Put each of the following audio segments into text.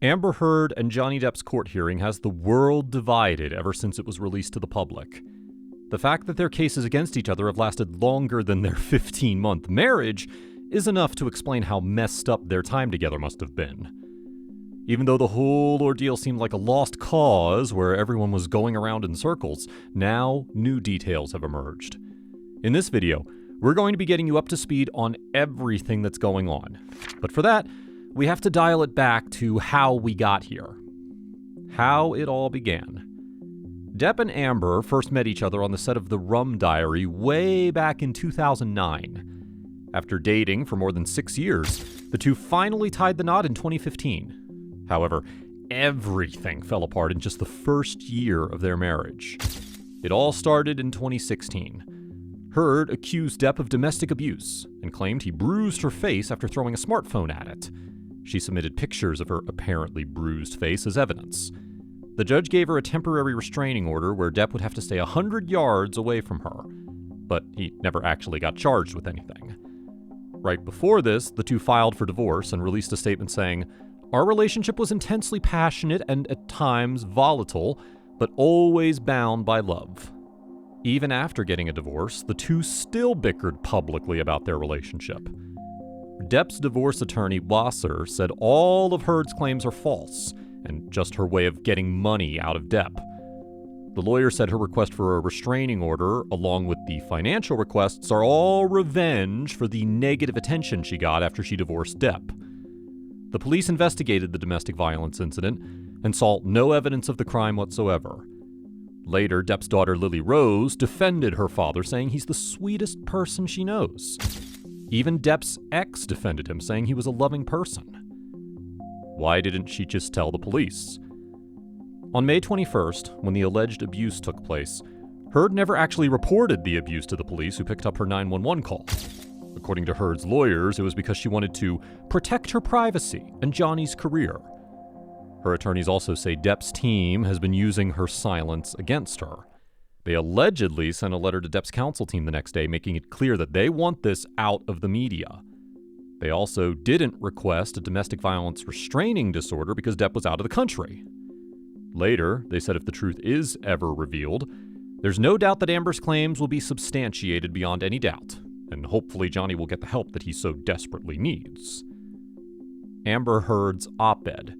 Amber Heard and Johnny Depp's court hearing has the world divided ever since it was released to the public. The fact that their cases against each other have lasted longer than their 15-month marriage is enough to explain how messed up their time together must have been. Even though the whole ordeal seemed like a lost cause where everyone was going around in circles, now new details have emerged. In this video, we're going to be getting you up to speed on everything that's going on. But for that, we have to dial it back to how we got here. How it all began. Depp and Amber first met each other on the set of The Rum Diary way back in 2009. After dating for more than 6 years, the two finally tied the knot in 2015. However, everything fell apart in just the first year of their marriage. It all started in 2016. Heard accused Depp of domestic abuse and claimed he bruised her face after throwing a smartphone at it. She submitted pictures of her apparently bruised face as evidence. The judge gave her a temporary restraining order where Depp would have to stay 100 yards away from her, but he never actually got charged with anything. Right before this, the two filed for divorce and released a statement saying, "Our relationship was intensely passionate and at times volatile, but always bound by love." Even after getting a divorce, the two still bickered publicly about their relationship. Depp's divorce attorney, Wasser, said all of Heard's claims are false and just her way of getting money out of Depp. The lawyer said her request for a restraining order, along with the financial requests, are all revenge for the negative attention she got after she divorced Depp. The police investigated the domestic violence incident and saw no evidence of the crime whatsoever. Later, Depp's daughter Lily Rose defended her father, saying he's the sweetest person she knows. Even Depp's ex defended him, saying he was a loving person. Why didn't she just tell the police? On May 21st, when the alleged abuse took place, Heard never actually reported the abuse to the police, who picked up her 911 call. According to Heard's lawyers, it was because she wanted to protect her privacy and Johnny's career. Her attorneys also say Depp's team has been using her silence against her. They allegedly sent a letter to Depp's counsel team the next day, making it clear that they want this out of the media. They also didn't request a domestic violence restraining disorder because Depp was out of the country. Later, they said if the truth is ever revealed, there's no doubt that Amber's claims will be substantiated beyond any doubt, and hopefully Johnny will get the help that he so desperately needs. Amber Heard's op-ed.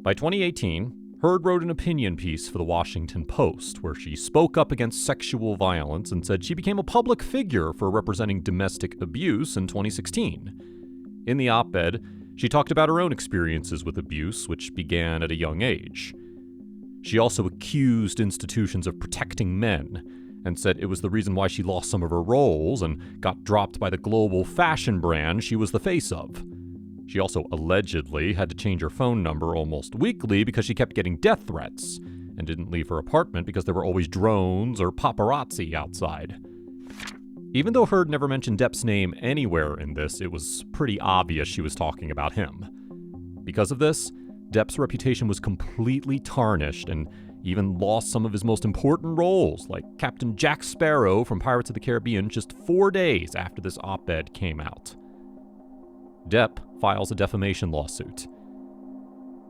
By 2018, Heard wrote an opinion piece for the Washington Post where she spoke up against sexual violence and said she became a public figure for representing domestic abuse in 2016. In the op-ed, she talked about her own experiences with abuse, which began at a young age. She also accused institutions of protecting men and said it was the reason why she lost some of her roles and got dropped by the global fashion brand she was the face of. She also allegedly had to change her phone number almost weekly because she kept getting death threats and didn't leave her apartment because there were always drones or paparazzi outside. Even though Heard never mentioned Depp's name anywhere in this, it was pretty obvious she was talking about him. Because of this, Depp's reputation was completely tarnished and even lost some of his most important roles, like Captain Jack Sparrow from Pirates of the Caribbean, just 4 days after this op-ed came out. Depp files a defamation lawsuit.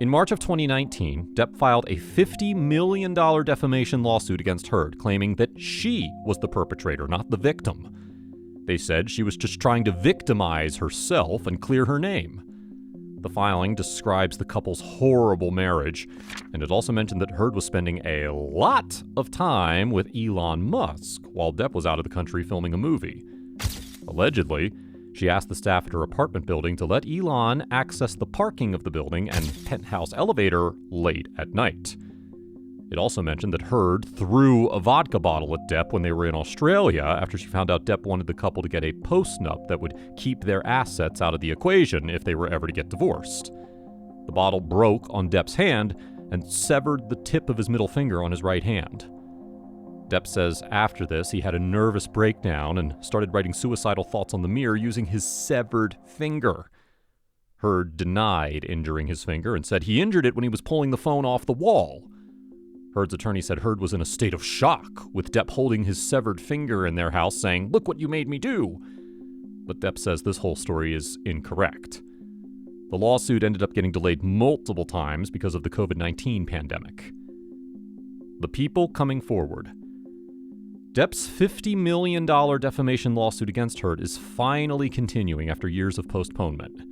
In March of 2019, Depp filed a $50 million defamation lawsuit against Heard, claiming that she was the perpetrator, not the victim. They said she was just trying to victimize herself and clear her name. The filing describes the couple's horrible marriage, and it also mentioned that Heard was spending a lot of time with Elon Musk while Depp was out of the country filming a movie. Allegedly, she asked the staff at her apartment building to let Elon access the parking of the building and penthouse elevator late at night. It also mentioned that Heard threw a vodka bottle at Depp when they were in Australia after she found out Depp wanted the couple to get a postnup that would keep their assets out of the equation if they were ever to get divorced. The bottle broke on Depp's hand and severed the tip of his middle finger on his right hand. Depp says after this, he had a nervous breakdown and started writing suicidal thoughts on the mirror using his severed finger. Heard denied injuring his finger and said he injured it when he was pulling the phone off the wall. Heard's attorney said Heard was in a state of shock, with Depp holding his severed finger in their house saying, "Look what you made me do." But Depp says this whole story is incorrect. The The lawsuit ended up getting delayed multiple times because of the COVID-19 pandemic. The people coming forward. Depp's $50 million defamation lawsuit against Heard is finally continuing after years of postponement.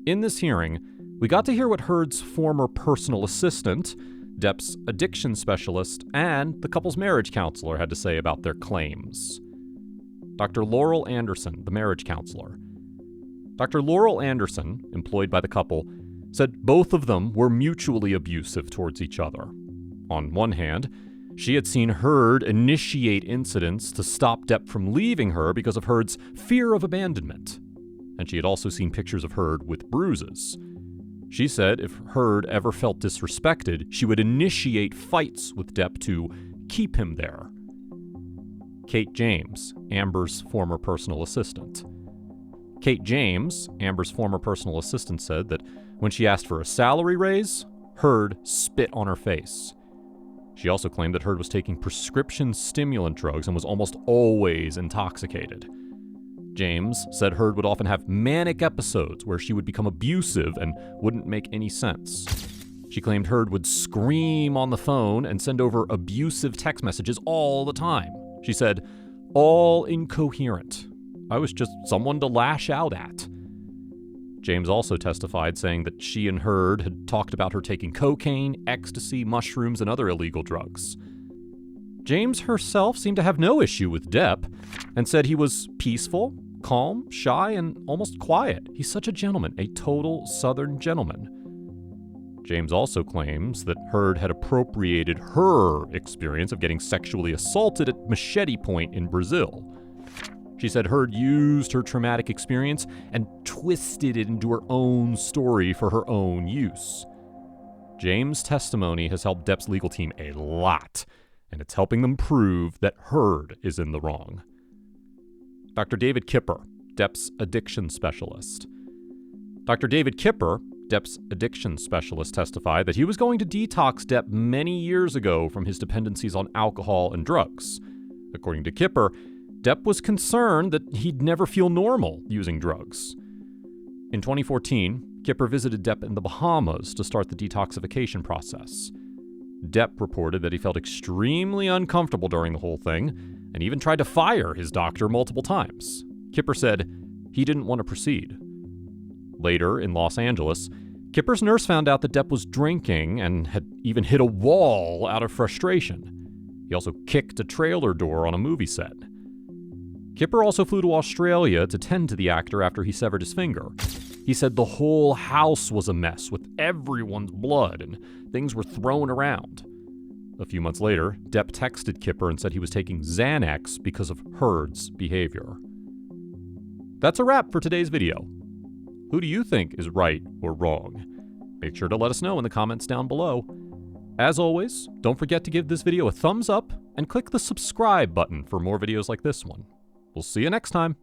In this hearing, we got to hear what Heard's former personal assistant, Depp's addiction specialist, and the couple's marriage counselor had to say about their claims. Dr. Laurel Anderson, the marriage counselor. Dr. Laurel Anderson, employed by the couple, said both of them were mutually abusive towards each other. On one hand, she had seen Heard initiate incidents to stop Depp from leaving her because of Heard's fear of abandonment. And she had also seen pictures of Heard with bruises. She said if Heard ever felt disrespected, she would initiate fights with Depp to keep him there. Kate James, Amber's former personal assistant. Kate James, Amber's former personal assistant, said that when she asked for a salary raise, Heard spit on her face. She also claimed that Heard was taking prescription stimulant drugs and was almost always intoxicated. James said Heard would often have manic episodes where she would become abusive and wouldn't make any sense. She claimed Heard would scream on the phone and send over abusive text messages all the time. She said, "All incoherent. I was just someone to lash out at." James also testified, saying that she and Heard had talked about her taking cocaine, ecstasy, mushrooms, and other illegal drugs. James herself seemed to have no issue with Depp and said he was peaceful, calm, shy, and almost quiet. He's such a gentleman, a total Southern gentleman. James also claims that Heard had appropriated her experience of getting sexually assaulted at Machete Point in Brazil. She said Heard used her traumatic experience and twisted it into her own story for her own use. James' testimony has helped Depp's legal team a lot, and it's helping them prove that Heard is in the wrong. Dr. David Kipper, Depp's addiction specialist. Dr. David Kipper, Depp's addiction specialist, testified that he was going to detox Depp many years ago from his dependencies on alcohol and drugs. According to Kipper, Depp was concerned that he'd never feel normal using drugs. In 2014, Kipper visited Depp in the Bahamas to start the detoxification process. Depp reported that he felt extremely uncomfortable during the whole thing and even tried to fire his doctor multiple times. Kipper said he didn't want to proceed. Later, in Los Angeles, Kipper's nurse found out that Depp was drinking and had even hit a wall out of frustration. He also kicked a trailer door on a movie set. Kipper also flew to Australia to tend to the actor after he severed his finger. He said the whole house was a mess with everyone's blood and things were thrown around. A few months later, Depp texted Kipper and said he was taking Xanax because of Heard's behavior. That's a wrap for today's video. Who do you think is right or wrong? Make sure to let us know in the comments down below. As always, don't forget to give this video a thumbs up and click the subscribe button for more videos like this one. We'll see you next time.